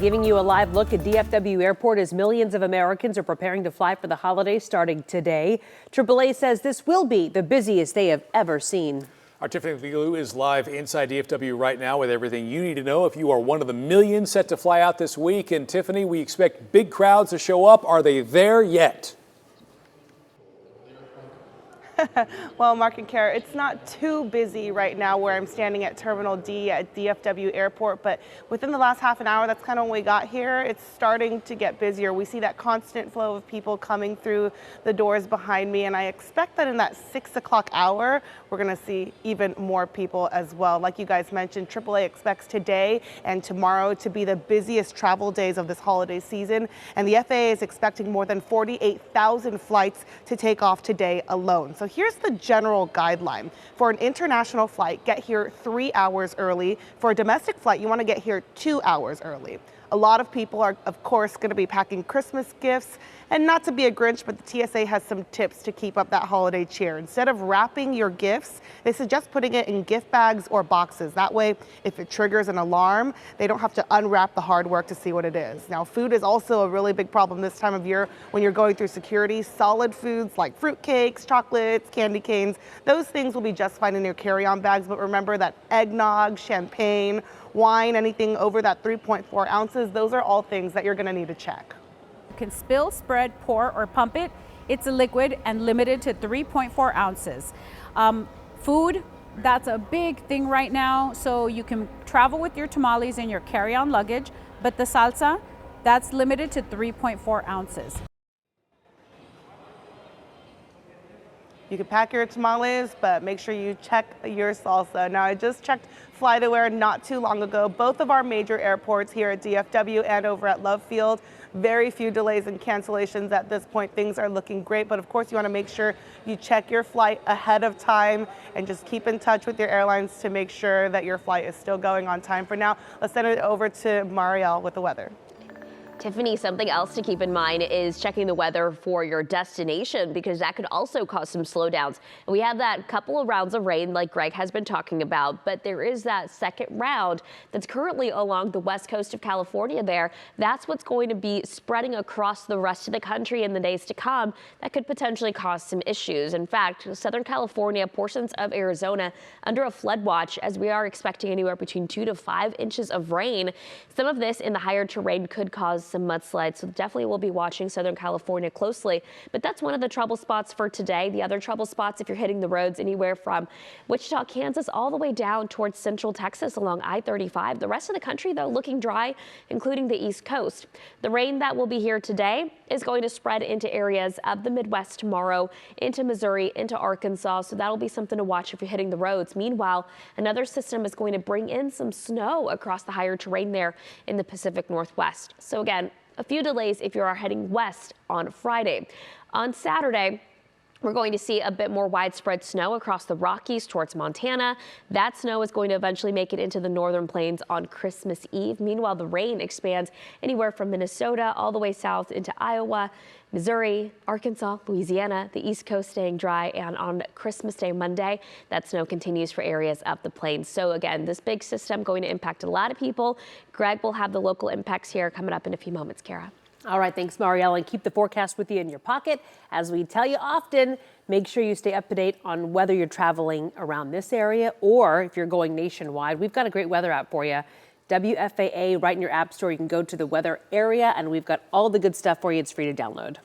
Giving you a live look at DFW Airport as millions of Americans are preparing to fly for the holidays starting today. AAA says this will be the busiest they have ever seen. Our Tiffany Liu is live inside DFW right now with everything you need to know if you are one of the millions set to fly out this week. And Tiffany, we expect big crowds to show up. Are they there yet? Well, Mark and Kara, it's not too busy right now where I'm standing at Terminal D at DFW Airport, but within the last half an hour, that's kind of when we got here, it's starting to get busier. We see that constant flow of people coming through the doors behind me, and I expect that in that 6 o'clock hour, we're going to see even more people as well. Like you guys mentioned, AAA expects today and tomorrow to be the busiest travel days of this holiday season, and the FAA is expecting more than 48,000 flights to take off today alone. So here's the general guideline. For an international flight, get here 3 hours early. For a domestic flight, you want to get here 2 hours early. A lot of people are, of course, going to be packing Christmas gifts. And not to be a Grinch, but the TSA has some tips to keep up that holiday cheer. Instead of wrapping your gifts, they suggest putting it in gift bags or boxes. That way, if it triggers an alarm, they don't have to unwrap the hard work to see what it is. Now, food is also a really big problem this time of year when you're going through security. Solid foods like fruitcakes, chocolates, candy canes, those things will be just fine in your carry-on bags. But remember that eggnog, champagne, wine, anything over that 3.4 ounces, those are all things that you're going to need to check. Can spill, spread, pour, or pump it. It's a liquid and limited to 3.4 ounces. Food, that's a big thing right now. So you can travel with your tamales in your carry-on luggage, but the salsa, that's limited to 3.4 ounces. You can pack your tamales, but make sure you check your salsa. Now, I just checked FlightAware not too long ago. Both of our major airports here at DFW and over at Love Field, very few delays and cancellations at this point. Things are looking great, but of course you want to make sure you check your flight ahead of time and just keep in touch with your airlines to make sure that your flight is still going on time. For now, let's send it over to Marielle with the weather. Tiffany, something else to keep in mind is checking the weather for your destination, because that could also cause some slowdowns. And we have that couple of rounds of rain like Greg has been talking about, but there is that second round that's currently along the west coast of California there. That's what's going to be spreading across the rest of the country in the days to come. That could potentially cause some issues. In fact, Southern California, portions of Arizona under a flood watch, as we are expecting anywhere between 2 to 5 inches of rain. Some of this in the higher terrain could cause some mudslides, so definitely we'll be watching Southern California closely. But that's one of the trouble spots for today. The other trouble spots, if you're hitting the roads anywhere from Wichita, Kansas, all the way down towards central Texas along I-35. The rest of the country, though, looking dry, including the East Coast. The rain that will be here today is going to spread into areas of the Midwest tomorrow, into Missouri, into Arkansas. So that'll be something to watch if you're hitting the roads. Meanwhile, another system is going to bring in some snow across the higher terrain there in the Pacific Northwest. So again, a few delays if you are heading west on Friday. On Saturday, we're going to see a bit more widespread snow across the Rockies towards Montana. That snow is going to eventually make it into the northern plains on Christmas Eve. Meanwhile, the rain expands anywhere from Minnesota all the way south into Iowa, Missouri, Arkansas, Louisiana, the East Coast staying dry, and on Christmas Day, Monday, that snow continues for areas of the plains. So again, this big system going to impact a lot of people. Greg will have the local impacts here coming up in a few moments, Kara. All right, thanks, Marielle, and keep the forecast with you in your pocket. As we tell you often, make sure you stay up to date on whether you're traveling around this area or if you're going nationwide. We've got a great weather app for you. WFAA, right in your app store. You can go to the weather area, and we've got all the good stuff for you. It's free to download.